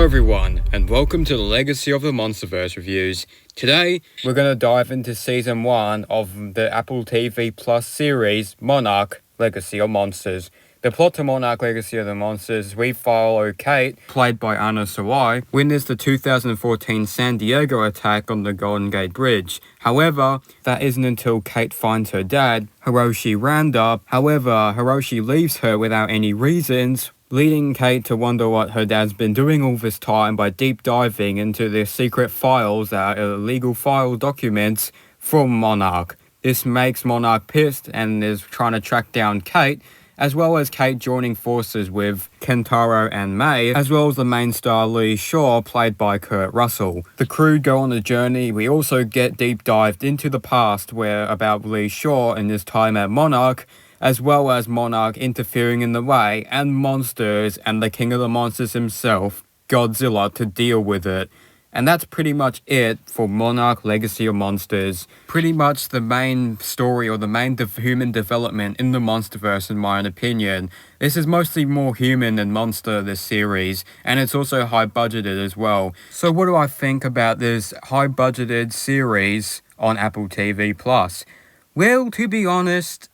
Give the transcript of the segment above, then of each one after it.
everyone, and welcome to the Legacy of the Monsterverse reviews. Today, we're going to dive into Season 1 of the Apple TV Plus series, Monarch, Legacy of Monsters. The plot to Monarch, Legacy of the Monsters, we follow Kate, played by Anna Sawai, witness the 2014 San Diego attack on the Golden Gate Bridge. However, that isn't until Kate finds her dad, Hiroshi Randa. However, Hiroshi leaves her without any reasons, leading Kate to wonder what her dad's been doing all this time by deep diving into the secret files that are illegal file documents from Monarch. This makes Monarch pissed and is trying to track down Kate, as well as Kate joining forces with Kentaro and May, as well as the main star Lee Shaw, played by Kurt Russell. The crew go on a journey. We also get deep dived into the past about Lee Shaw and his time at Monarch, as well as Monarch interfering in the way, and monsters, and the king of the monsters himself, Godzilla, to deal with it. And that's pretty much it for Monarch Legacy of Monsters. Pretty much the main story or the main human development in the Monsterverse, in my opinion. This is mostly more human than monster, this series, and it's also high budgeted as well. So what do I think about this high budgeted series on Apple TV Plus? Well, to be honest,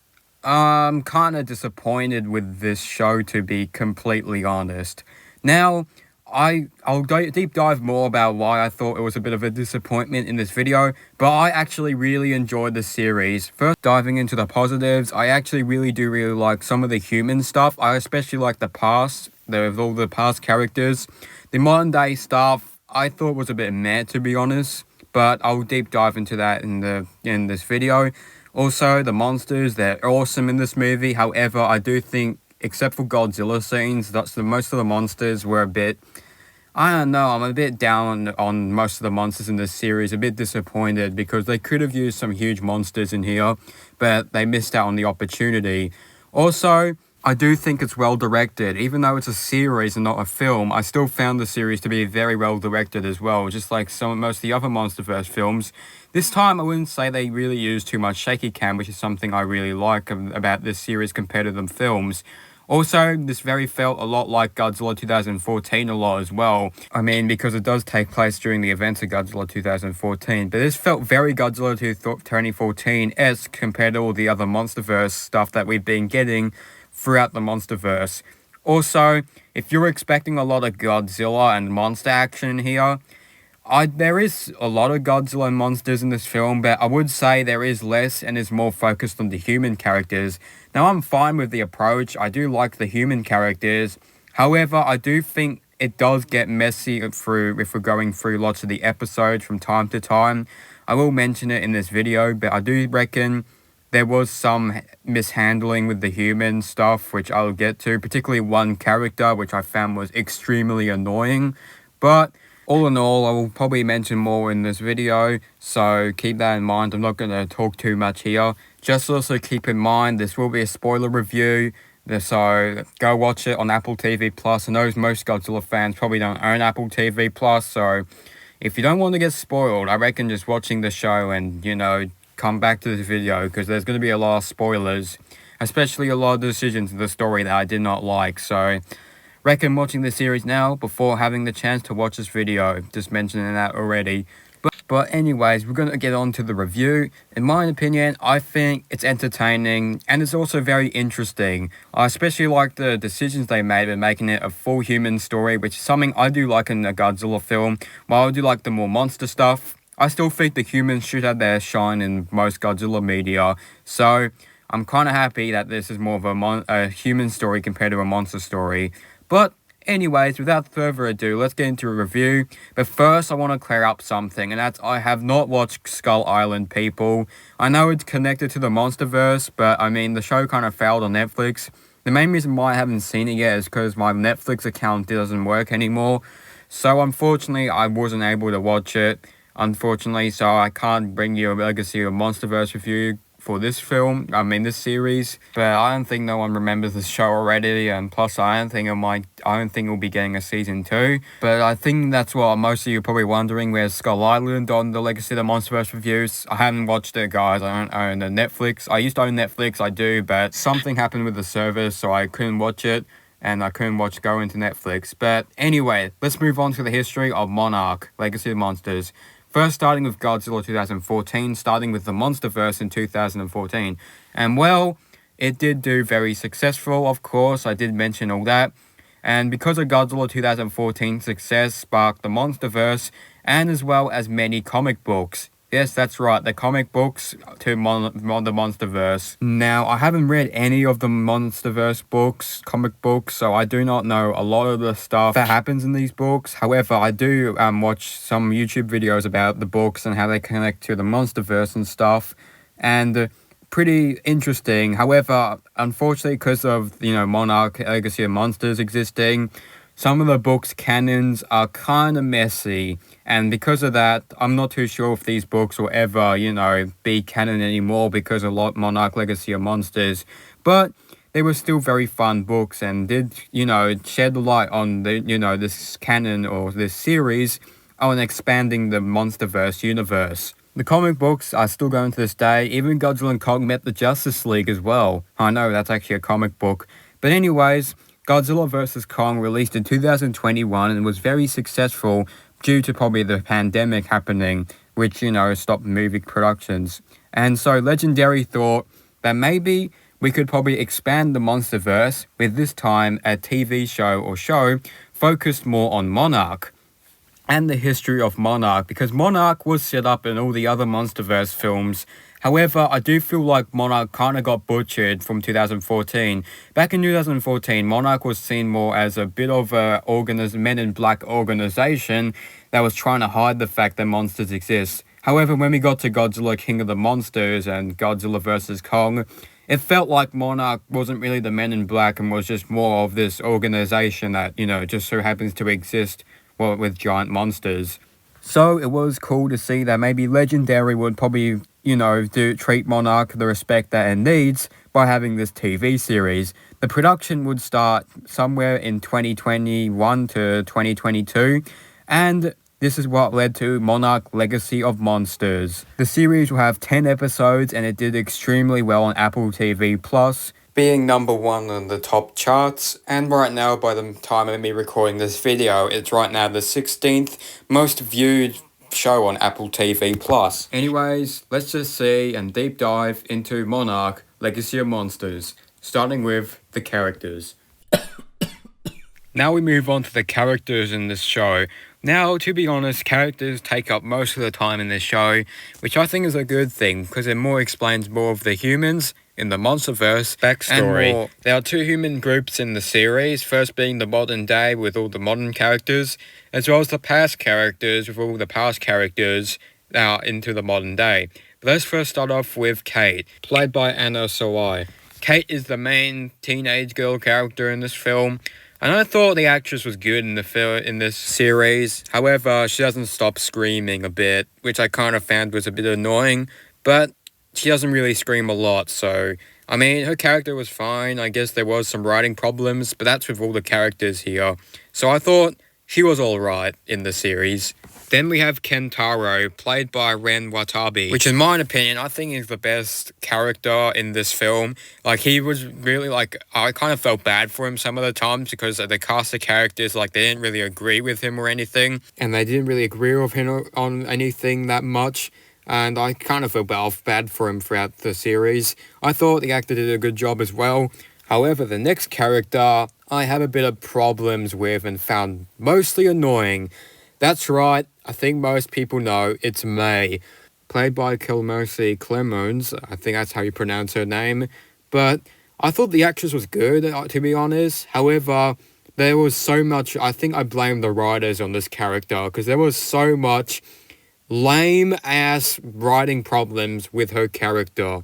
I'm kind of disappointed with this show, to be completely honest. Now, I'll deep dive more about why I thought it was a bit of a disappointment in this video, but I actually really enjoyed the series. First, diving into the positives, I actually really like some of the human stuff. I especially like the past, with all the past characters. The modern day stuff, I thought was a bit meh, to be honest, but I'll deep dive into that in this video. Also, the monsters, they're awesome in this movie. However, I do think, except for Godzilla scenes, most of the monsters were a bit, I don't know, I'm a bit down on most of the monsters in this series, a bit disappointed because they could have used some huge monsters in here, but they missed out on the opportunity. Also, I do think it's well directed. Even though it's a series and not a film, I still found the series to be very well directed as well, just like most of the other Monsterverse films. This time, I wouldn't say they really used too much shaky cam, which is something I really like about this series compared to the films. Also, this felt a lot like Godzilla 2014 a lot as well. I mean, because it does take place during the events of Godzilla 2014. But this felt very Godzilla 2014-esque compared to all the other Monsterverse stuff that we've been getting throughout the Monsterverse. Also, if you're expecting a lot of Godzilla and monster action here, there is a lot of Godzilla monsters in this film, but I would say there is less and is more focused on the human characters. Now, I'm fine with the approach. I do like the human characters. However, I do think it does get messy if we're going through lots of the episodes from time to time. I will mention it in this video, but I do reckon there was some mishandling with the human stuff, which I'll get to, particularly one character, which I found was extremely annoying. But all in all, I will probably mention more in this video, so keep that in mind. I'm not going to talk too much here. Just also keep in mind, this will be a spoiler review, so go watch it on Apple TV Plus. I know most Godzilla fans probably don't own Apple TV Plus, so if you don't want to get spoiled, I reckon just watching the show and, come back to this video, because there's going to be a lot of spoilers, especially a lot of decisions in the story that I did not like, so reckon watching this series now before having the chance to watch this video, just mentioning that already. But anyways, we're going to get on to the review. In my opinion, I think it's entertaining and it's also very interesting. I especially like the decisions they made in making it a full human story, which is something I do like in a Godzilla film. While I do like the more monster stuff, I still think the humans should have their shine in most Godzilla media. So I'm kind of happy that this is more of a human story compared to a monster story. But anyways, without further ado, let's get into a review. But first, I want to clear up something, and that's I have not watched Skull Island, people. I know it's connected to the Monsterverse, but I mean, the show kind of failed on Netflix. The main reason why I haven't seen it yet is because my Netflix account doesn't work anymore. So unfortunately, I wasn't able to watch it. So I can't bring you a Legacy of Monsterverse review for this series, but I don't think no one remembers the show already, and plus I don't think it'll be getting a season 2, but I think that's what most of you are probably wondering, where's Skull Island on the Legacy of the Monsterverse reviews. I haven't watched it, guys. I don't own the Netflix. I used to own Netflix, I do, but something happened with the service, so I couldn't watch it. and I couldn't go into Netflix. But anyway, let's move on to the history of Monarch, Legacy of Monsters. First starting with Godzilla 2014, starting with the Monsterverse in 2014. And well, it did do very successful, of course, I did mention all that. And because of Godzilla 2014 success sparked the Monsterverse, and as well as many comic books. Yes, that's right, the comic books to the Monsterverse. Now, I haven't read any of the Monsterverse books, comic books, so I do not know a lot of the stuff that happens in these books. However, I do watch some YouTube videos about the books and how they connect to the Monsterverse and stuff, and pretty interesting. However, unfortunately, because of, Monarch, Legacy of Monsters existing, some of the book's canons are kind of messy, and because of that, I'm not too sure if these books will ever, be canon anymore because of Monarch Legacy of Monsters, but they were still very fun books and did, shed the light on the, this canon or this series on expanding the Monsterverse universe. The comic books are still going to this day. Even Godzilla and Kong met the Justice League as well. I know, that's actually a comic book. But anyways, Godzilla vs. Kong released in 2021 and was very successful due to probably the pandemic happening, which, stopped movie productions. And so Legendary thought that maybe we could probably expand the Monsterverse with this time a TV show or show focused more on Monarch and the history of Monarch, because Monarch was set up in all the other Monsterverse films. However, I do feel like Monarch kind of got butchered from 2014. Back in 2014, Monarch was seen more as a bit of a Men in Black organization that was trying to hide the fact that monsters exist. However, when we got to Godzilla King of the Monsters and Godzilla vs. Kong, it felt like Monarch wasn't really the Men in Black and was just more of this organization that, just so happens to exist with giant monsters. So it was cool to see that maybe Legendary would probably, treat Monarch the respect that it needs by having this TV series. The production would start somewhere in 2021 to 2022, and this is what led to Monarch Legacy of Monsters. The series will have 10 episodes, and it did extremely well on Apple TV+, being number 1 on the top charts, and right now, by the time of me recording this video, it's right now the 16th most viewed show on Apple TV+. Anyways, let's just see and deep dive into Monarch Legacy of Monsters, starting with the characters. Now we move on to the characters in this show. Now, to be honest, characters take up most of the time in this show, which I think is a good thing, because it more explains more of the humans in the Monsterverse backstory. And more. There are 2 human groups in the series, first being the modern day with all the modern characters, as well as the past characters with all the past characters now into the modern day. But let's first start off with Kate, played by Anna Sawai. Kate is the main teenage girl character in this film, and I thought the actress was good in this series. However, she doesn't stop screaming a bit, which I kind of found was a bit annoying, but she doesn't really scream a lot, so I mean, her character was fine. I guess there was some writing problems, but that's with all the characters here. So I thought she was alright in the series. Then we have Kentaro, played by Ren Watabe, which in my opinion, I think is the best character in this film. Like, he was really, I kind of felt bad for him some of the times because the cast of characters, they didn't really agree with him or anything, and they didn't really agree with him on anything that much, and I kind of felt bad for him throughout the series. I thought the actor did a good job as well. However, the next character I have a bit of problems with and found mostly annoying. That's right, I think most people know it's May, played by Kelmercy Clemons. I think that's how you pronounce her name. But I thought the actress was good, to be honest. However, there was so much, I think I blame the writers on this character, because there was so much lame-ass writing problems with her character.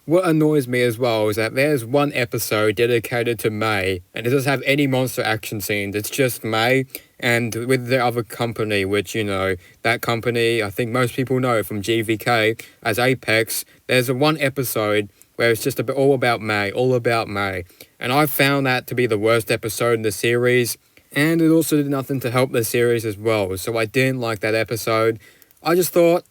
What annoys me as well is that there's one episode dedicated to May, and it doesn't have any monster action scenes. It's just May, and with the other company, which, that company, I think most people know from GVK as Apex, there's one episode where it's just all about May. And I found that to be the worst episode in the series, and it also did nothing to help the series as well, so I didn't like that episode. I just thought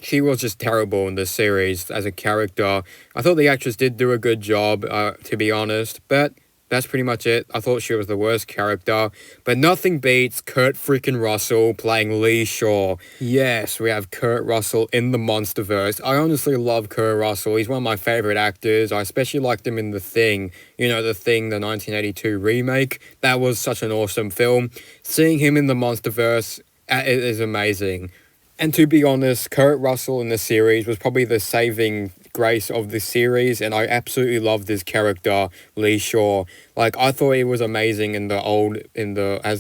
she was just terrible in this series as a character. I thought the actress did do a good job, to be honest, but That's pretty much it. I thought she was the worst character, but nothing beats Kurt freaking Russell playing Lee Shaw. Yes, we have Kurt Russell in the Monsterverse. I honestly love Kurt Russell. He's one of my favorite actors. I especially liked him in The Thing. You know, The Thing, the 1982 remake. That was such an awesome film. Seeing him in the Monsterverse, it is amazing. And to be honest, Kurt Russell in the series was probably the saving grace of the series, and I absolutely loved his character, Lee Shaw. Like, I thought he was amazing as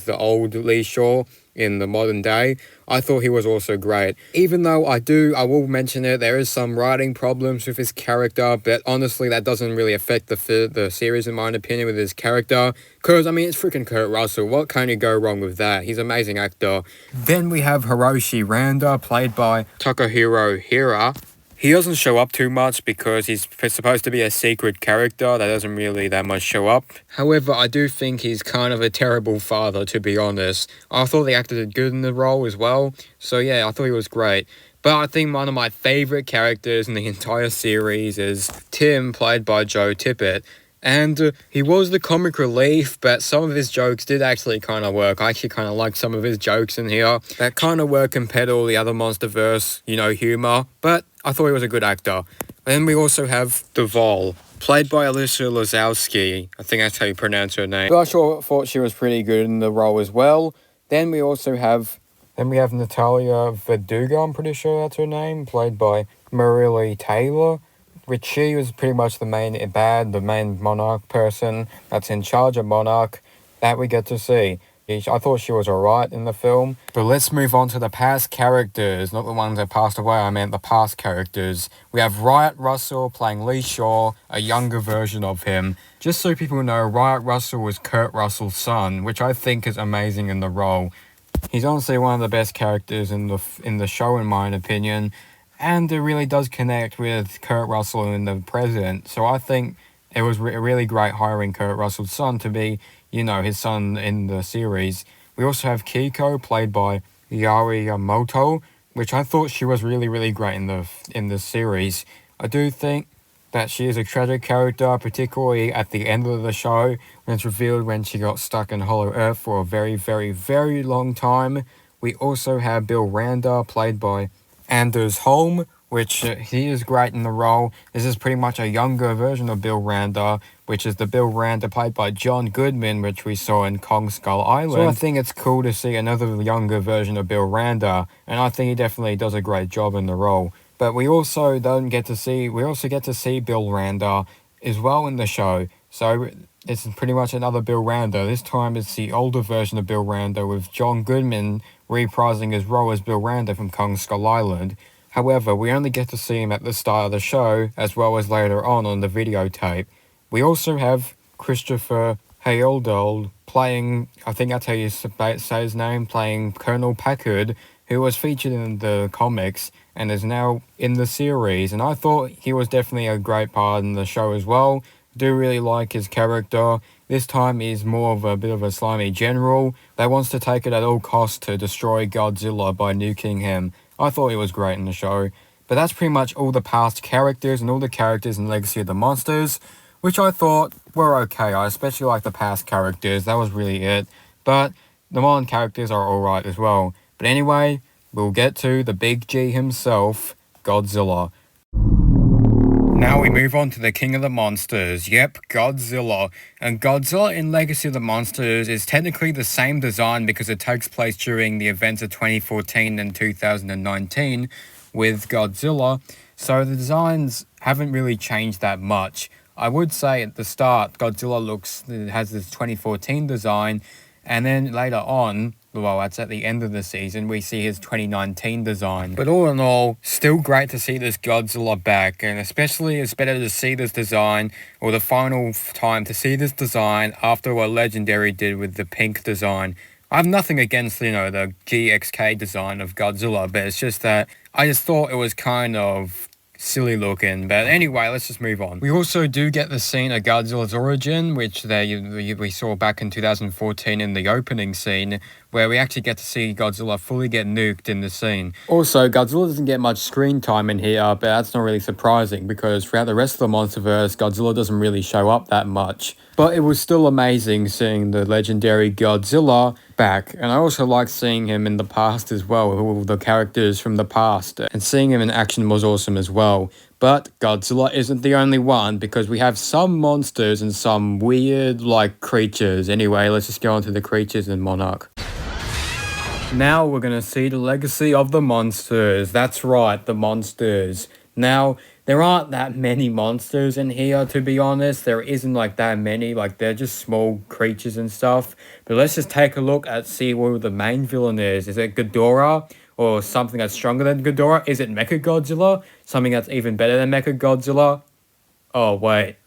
the old Lee Shaw in the modern day. I thought he was also great. Even though I will mention it, there is some writing problems with his character, but honestly, that doesn't really affect the series in my opinion with his character. Because, I mean, it's freaking Kurt Russell. What can you go wrong with that? He's an amazing actor. Then we have Hiroshi Randa, played by Takahiro Hira. He doesn't show up too much because he's supposed to be a secret character that doesn't really that much show up. However, I do think he's kind of a terrible father, to be honest. I thought the actor did good in the role as well. So yeah, I thought he was great. But I think one of my favorite characters in the entire series is Tim, played by Joe Tippett. And he was the comic relief, but some of his jokes did actually kind of work. I actually kind of like some of his jokes in here. That kind of work compared to all the other Monsterverse, humor. But I thought he was a good actor. Then we also have Duvall, played by Alyssa Lazowski. I think that's how you pronounce her name. But I thought she was pretty good in the role as well. Then we have Natalia Verdugo, I'm pretty sure that's her name, played by Marilee Taylor. Which she was pretty much the main Monarch person that's in charge of Monarch that we get to see. I thought she was alright in the film. But let's move on to the past characters, not the ones that passed away, I meant the past characters. We have Riot Russell playing Lee Shaw, a younger version of him. Just so people know, Riot Russell was Kurt Russell's son, which I think is amazing in the role. He's honestly one of the best characters in the show in my opinion. And it really does connect with Kurt Russell in the present. So I think it was really great hiring Kurt Russell's son to be, his son in the series. We also have Kiko, played by Yari Yamoto, which I thought she was really, really great in the series. I do think that she is a tragic character, particularly at the end of the show, when it's revealed when she got stuck in Hollow Earth for a very, very, very long time. We also have Bill Randa, played by Anders Holm, which he is great in the role. This is pretty much a younger version of Bill Randa, which is the Bill Randa played by John Goodman, which we saw in Kong Skull Island. So I think it's cool to see another younger version of Bill Randa, and I think he definitely does a great job in the role. But we also get to see Bill Randa as well in the show. So it's pretty much another Bill Randa. This time it's the older version of Bill Randa with John Goodman reprising his role as Bill Randa from Kong Skull Island. However, we only get to see him at the start of the show, as well as later on the videotape. We also have Christopher Heyerdahl playing, I think that's how you say his name, playing Colonel Packard, who was featured in the comics and is now in the series. And I thought he was definitely a great part in the show as well. Do really like his character. This time he's more of a bit of a slimy general that wants to take it at all costs to destroy Godzilla by nuking him. I thought he was great in the show. But that's pretty much all the past characters and all the characters in Legacy of the Monsters, which I thought were okay. I especially like the past characters. That was really it. But the modern characters are alright as well. But anyway, we'll get to the Big G himself, Godzilla. Now we move on to the King of the Monsters. Yep, Godzilla. And Godzilla in Legacy of the Monsters is technically the same design because it takes place during the events of 2014 and 2019 with Godzilla. So the designs haven't really changed that much. I would say at the start, Godzilla has this 2014 design, and then later on, well, that's at the end of the season, we see his 2019 design. But all in all, still great to see this Godzilla back, and especially it's better to see this design, or the final time to see this design after what Legendary did with the pink design. I have nothing against, the GXK design of Godzilla, but it's just that I just thought it was kind of silly looking. But anyway, let's just move on. We also do get the scene of Godzilla's origin, which we saw back in 2014 in the opening scene, where we actually get to see Godzilla fully get nuked in the scene. Also, Godzilla doesn't get much screen time in here, but that's not really surprising because throughout the rest of the Monsterverse, Godzilla doesn't really show up that much. But it was still amazing seeing the legendary Godzilla back, and I also like seeing him in the past as well, with all the characters from the past, and seeing him in action was awesome as well. But Godzilla isn't the only one, because we have some monsters and some weird, creatures. Anyway, let's just go on to the creatures in Monarch. Now we're going to see the legacy of the monsters. That's right, the monsters. Now, there aren't that many monsters in here, to be honest. There isn't that many. They're just small creatures and stuff. But let's just take a look at see who the main villain is. Is it Ghidorah? Or something that's stronger than Ghidorah? Is it Mechagodzilla? Something that's even better than Mechagodzilla? Oh, wait.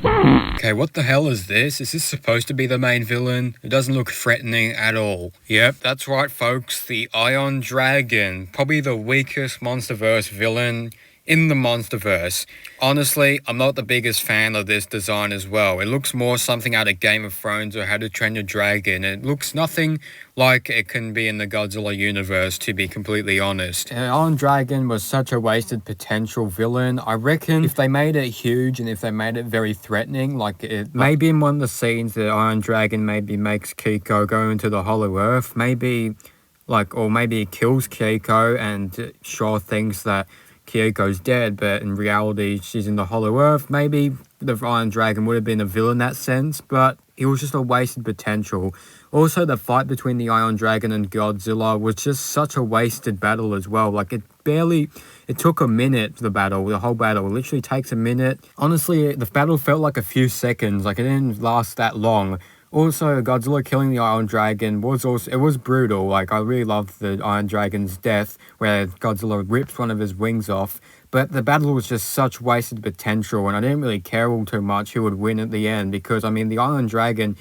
Okay, what the hell is this? Is this supposed to be the main villain? It doesn't look threatening at all. Yep, that's right, folks. The Iron Dragon. Probably the weakest Monsterverse villain in the Monsterverse. Honestly, I'm not the biggest fan of this design as well. It looks more something out of Game of Thrones or How to Train Your Dragon. It looks nothing like it can be in the Godzilla universe, to be completely honest. Iron Dragon was such a wasted potential villain. I reckon if they made it huge and if they made it very threatening, maybe in one of the scenes the Iron Dragon maybe makes Kiko go into the Hollow Earth, maybe maybe it kills Kiko and Shaw thinks that Kyoko's dead, but in reality, she's in the Hollow Earth. Maybe the Iron Dragon would have been a villain in that sense, but it was just a wasted potential. Also, the fight between the Iron Dragon and Godzilla was just such a wasted battle as well. It took a minute, the whole battle. It literally takes a minute. Honestly, the battle felt like a few seconds. It didn't last that long. Also, Godzilla killing the Iron Dragon was brutal. I really loved the Iron Dragon's death, where Godzilla rips one of his wings off. But the battle was just such wasted potential, and I didn't really care all too much who would win at the end, because, the Iron Dragon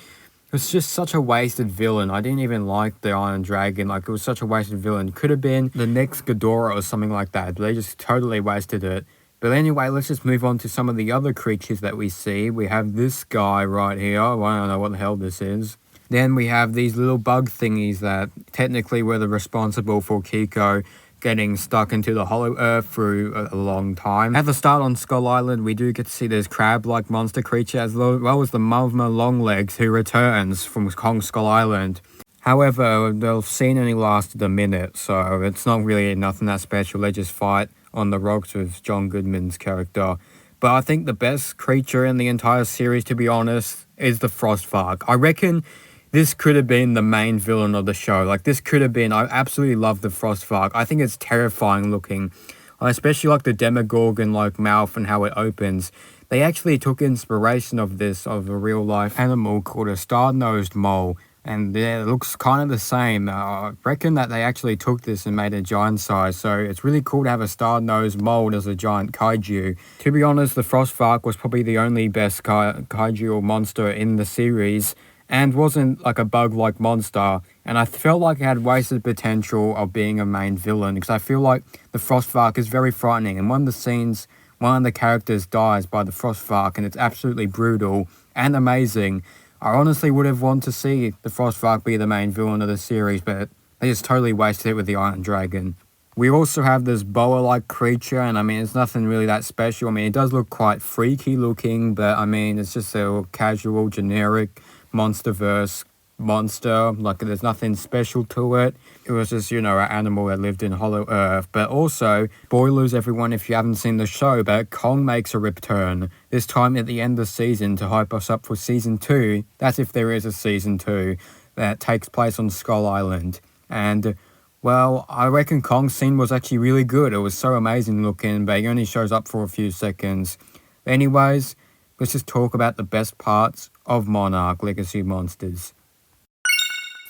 was just such a wasted villain. I didn't even like the Iron Dragon. It was such a wasted villain. Could have been the next Ghidorah or something like that, but they just totally wasted it. But anyway, let's just move on to some of the other creatures that we see. We have this guy right here. I don't know what the hell this is. Then we have these little bug thingies that technically were responsible for Kiko getting stuck into the Hollow Earth through a long time. At the start on Skull Island, we do get to see this crab-like monster creature as well as the Mavma Longlegs who returns from Kong Skull Island. However, the scene only lasted a minute, so it's not really nothing that special. They just fight on the rocks with John Goodman's character. But I think the best creature in the entire series, to be honest, is the Frostvark. I reckon this could have been the main villain of the show. I absolutely love the Frostvark. I think it's terrifying looking. I especially like the Demogorgon mouth and how it opens. They actually took inspiration of a real life animal called a star-nosed mole. And yeah, it looks kind of the same. I reckon that they actually took this and made it giant size. So it's really cool to have a star-nosed mole as a giant kaiju. To be honest, the Frostvark was probably the only best kaiju or monster in the series. And wasn't a bug-like monster. And I felt like it had wasted potential of being a main villain. Because I feel like the Frostvark is very frightening. And one of the scenes, one of the characters dies by the Frostvark. And it's absolutely brutal and amazing. I honestly would have wanted to see the Frostvark be the main villain of the series, but they just totally wasted it with the Iron Dragon. We also have this boa-like creature, and it's nothing really that special. It does look quite freaky looking, but it's just a casual, generic Monsterverse monster. There's nothing special to it. It was just, an animal that lived in Hollow Earth. But also, spoilers everyone if you haven't seen the show, but Kong makes a return. This time at the end of the season to hype us up for season 2. That's if there is a season 2 that takes place on Skull Island. And, well, I reckon Kong's scene was actually really good. It was so amazing looking, but he only shows up for a few seconds. Anyways, let's just talk about the best parts of Monarch Legacy Monsters.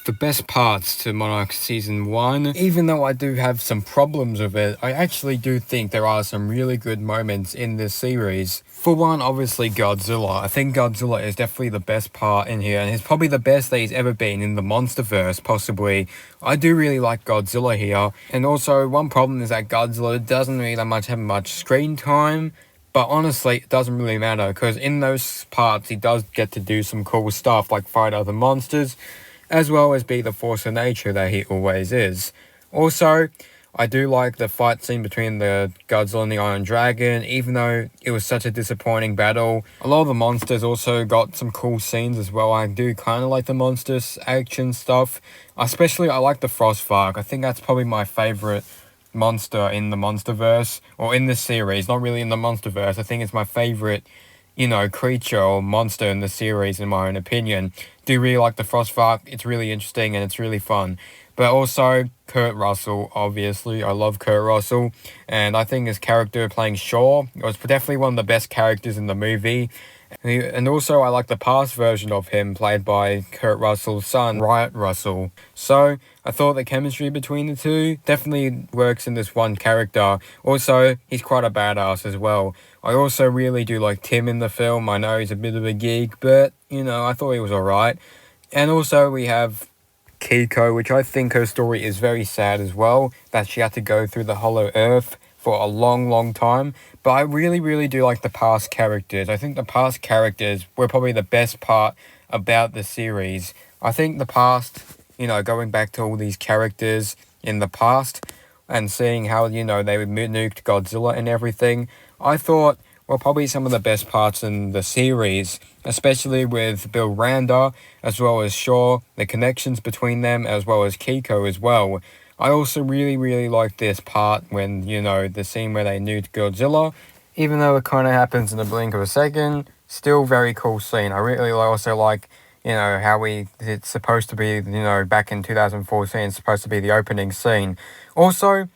The best parts to Monarch Season 1, even though I do have some problems with it, I actually do think there are some really good moments in this series. For one, obviously Godzilla. I think Godzilla is definitely the best part in here, and he's probably the best that he's ever been in the Monsterverse, possibly. I do really like Godzilla here, and also one problem is that Godzilla doesn't really have much screen time. But honestly, it doesn't really matter, because in those parts, he does get to do some cool stuff, like fight other monsters. as well as be the force of nature that he always is. Also, I do like the fight scene between the Godzilla and the Iron Dragon, even though it was such a disappointing battle. A lot of the monsters also got some cool scenes as well. I do kind of like the monsters action stuff. Especially, I like the Frostvark. I think that's probably my favorite monster in the Monsterverse, or in this series, not really in the Monsterverse. I think it's my favorite, creature or monster in the series, in my own opinion. Do really like the Frostvark. It's really interesting and it's really fun. But also, Kurt Russell, obviously. I love Kurt Russell. And I think his character playing Shaw was definitely one of the best characters in the movie. And also, I like the past version of him, played by Kurt Russell's son, Wyatt Russell. So, I thought the chemistry between the two definitely works in this one character. Also, he's quite a badass as well. I also really do like Tim in the film. I know he's a bit of a geek, but, I thought he was alright. And also, we have Kiko, which I think her story is very sad as well, that she had to go through the Hollow Earth for a long, long time. But I really, really do like the past characters. I think the past characters were probably the best part about the series. I think the past, going back to all these characters in the past and seeing how, they nuked Godzilla and everything, I thought were probably some of the best parts in the series, especially with Bill Randa, as well as Shaw, the connections between them, as well as Kiko as well. I also really, really like this part when, the scene where they nuked Godzilla, even though it kind of happens in the blink of a second, still very cool scene. I really also like, how it's supposed to be, back in 2014, it's supposed to be the opening scene. Also,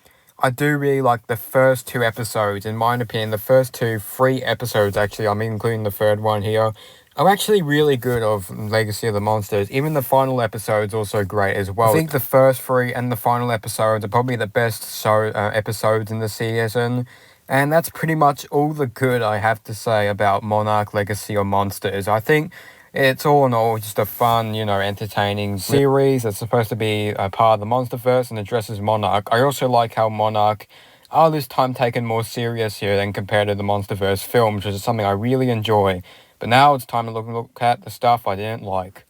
I do really like the first two episodes. In my opinion, the first three episodes, actually, I'm including the third one here, are actually really good of Legacy of the Monsters. Even the final episode's also great as well. I think the first three and the final episodes are probably the best episodes in the season. And that's pretty much all the good I have to say about Monarch Legacy of Monsters. I think it's all in all just a fun, entertaining series that's supposed to be a part of the Monsterverse and addresses Monarch. I also like how Monarch are this time taken more serious here than compared to the Monsterverse films, which is something I really enjoy. But now it's time to look at the stuff I didn't like.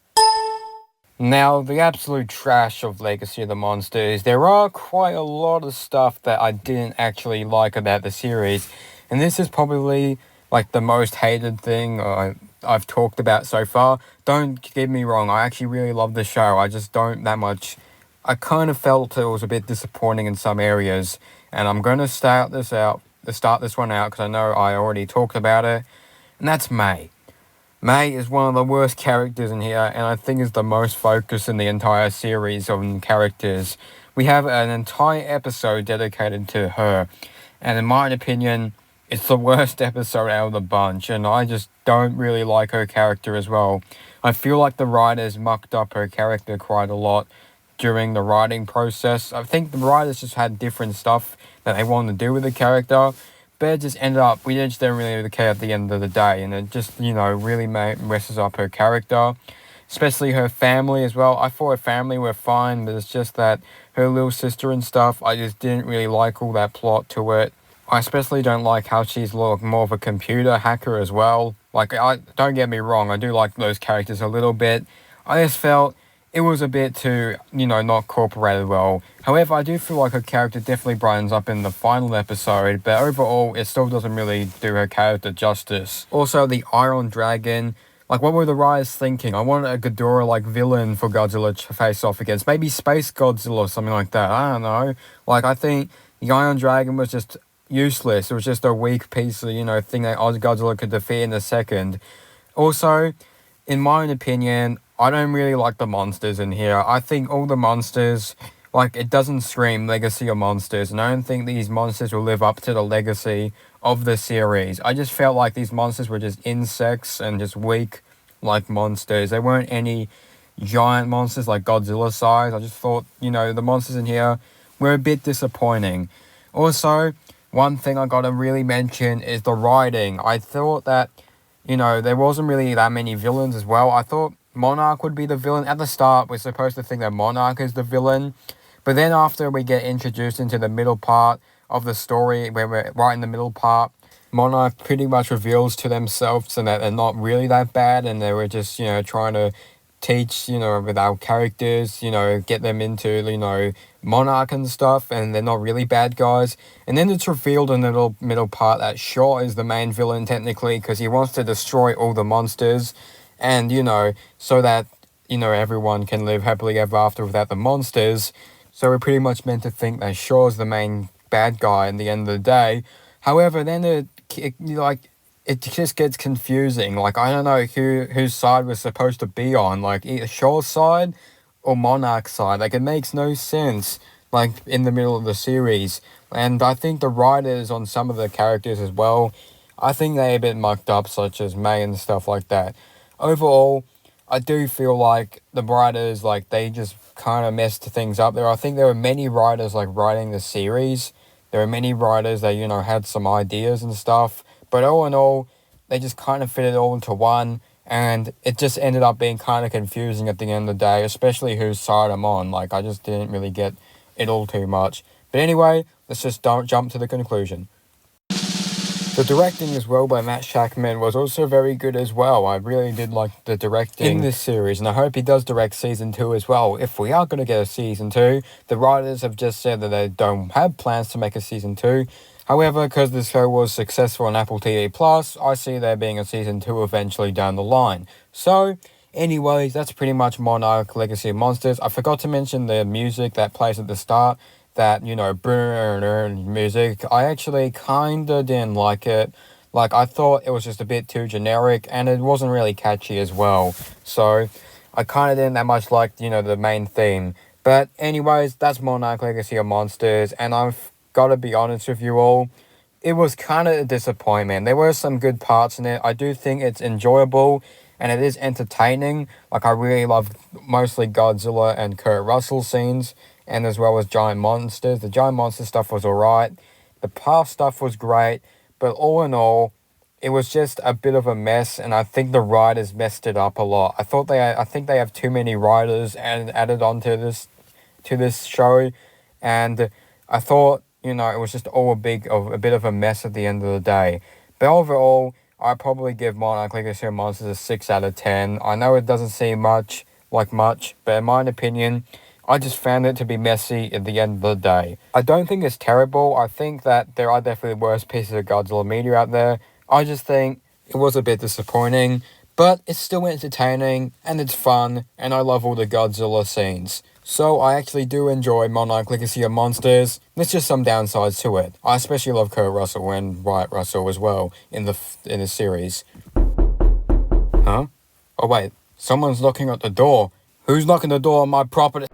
Now, the absolute trash of Legacy of the Monsters, there are quite a lot of stuff that I didn't actually like about the series. And this is probably like the most hated thing I've talked about so far. Don't get me wrong, I actually really love the show. I just don't that much. I kind of felt it was a bit disappointing in some areas. And I'm going to start this one out because I know I already talked about it. And that's May. May is one of the worst characters in here, and I think is the most focused in the entire series of characters. We have an entire episode dedicated to her, and in my opinion, it's the worst episode out of the bunch, and I just don't really like her character as well. I feel like the writers mucked up her character quite a lot during the writing process. I think the writers just had different stuff that they wanted to do with the character, but it just ended up, we just didn't really care at the end of the day, and it just, really messes up her character, especially her family as well. I thought her family were fine, but it's just that her little sister and stuff, I just didn't really like all that plot to it. I especially don't like how she's more of a computer hacker as well. Don't get me wrong, I do like those characters a little bit. I just felt it was a bit too, not incorporated well. However, I do feel like her character definitely brightens up in the final episode, but overall, it still doesn't really do her character justice. Also, the Iron Dragon, what were the writers thinking? I wanted a Ghidorah-like villain for Godzilla to face off against. Maybe Space Godzilla or something like that. I don't know. I think the Iron Dragon was just useless. It was just a weak piece of, thing that Godzilla could defeat in a second. Also, in my own opinion, I don't really like the monsters in here. I think all the monsters, it doesn't scream Legacy of Monsters, and I don't think these monsters will live up to the legacy of the series. I just felt like these monsters were just insects and just weak, monsters. There weren't any giant monsters like Godzilla size. I just thought, the monsters in here were a bit disappointing. Also, one thing I gotta really mention is the writing. I thought that, there wasn't really that many villains as well. I thought Monarch would be the villain. At the start, we're supposed to think that Monarch is the villain. But then after we get introduced into the middle part of the story, where we're right in the middle part, Monarch pretty much reveals to themselves and that they're not really that bad, and they were just, trying to teach, with our characters, get them into, Monarch and stuff, and they're not really bad guys. And then it's revealed in the middle part that Shaw is the main villain technically, because he wants to destroy all the monsters, and, so that, everyone can live happily ever after without the monsters. So we're pretty much meant to think that Shaw's the main bad guy in the end of the day. However, then it just gets confusing. Like, I don't know whose side we're supposed to be on. Like, either Shaw's side or Monarch's side. Like, it makes no sense, like, in the middle of the series. And I think the writers on some of the characters as well, I think they're a bit mucked up, such as May and stuff like that. Overall, I do feel like the writers, like, they just kind of messed things up there. I think there were many writers, like, writing the series. There were many writers that, had some ideas and stuff. But all in all, they just kind of fit it all into one. And it just ended up being kind of confusing at the end of the day, especially whose side I'm on. Like, I just didn't really get it all too much. But anyway, let's just jump to the conclusion. The directing as well by Matt Shakman was also very good as well. I really did like the directing in this series, and I hope he does direct Season 2 as well. If we are going to get a Season 2, the writers have just said that they don't have plans to make a Season 2. However, because the show was successful on Apple TV+, I see there being a Season 2 eventually down the line. So, anyways, that's pretty much Monarch Legacy of Monsters. I forgot to mention the music that plays at the start. That, burn music, I actually kinda didn't like it. Like, I thought it was just a bit too generic, and it wasn't really catchy as well. So, I kinda didn't that much like, the main theme. But anyways, that's Monarch Legacy of Monsters, and I've gotta be honest with you all, it was kinda a disappointment. There were some good parts in it. I do think it's enjoyable, and it is entertaining. Like, I really love mostly Godzilla and Kurt Russell scenes, and as well as Giant Monsters. The Giant Monster stuff was alright. The past stuff was great. But all in all, it was just a bit of a mess, and I think the writers messed it up a lot. I think they have too many writers added onto this show, and I thought, it was just all a bit of a mess at the end of the day. But overall, I'd probably give Monarch Legacy of Monsters a 6 out of 10. I know it doesn't seem much, but in my opinion, I just found it to be messy at the end of the day. I don't think it's terrible. I think that there are definitely worse pieces of Godzilla media out there. I just think it was a bit disappointing, but it's still entertaining, and it's fun, and I love all the Godzilla scenes. So I actually do enjoy Monarch Legacy of Monsters. There's just some downsides to it. I especially love Kurt Russell and Wyatt Russell as well in the series. Huh? Oh wait, someone's knocking at the door. Who's knocking the door on my property?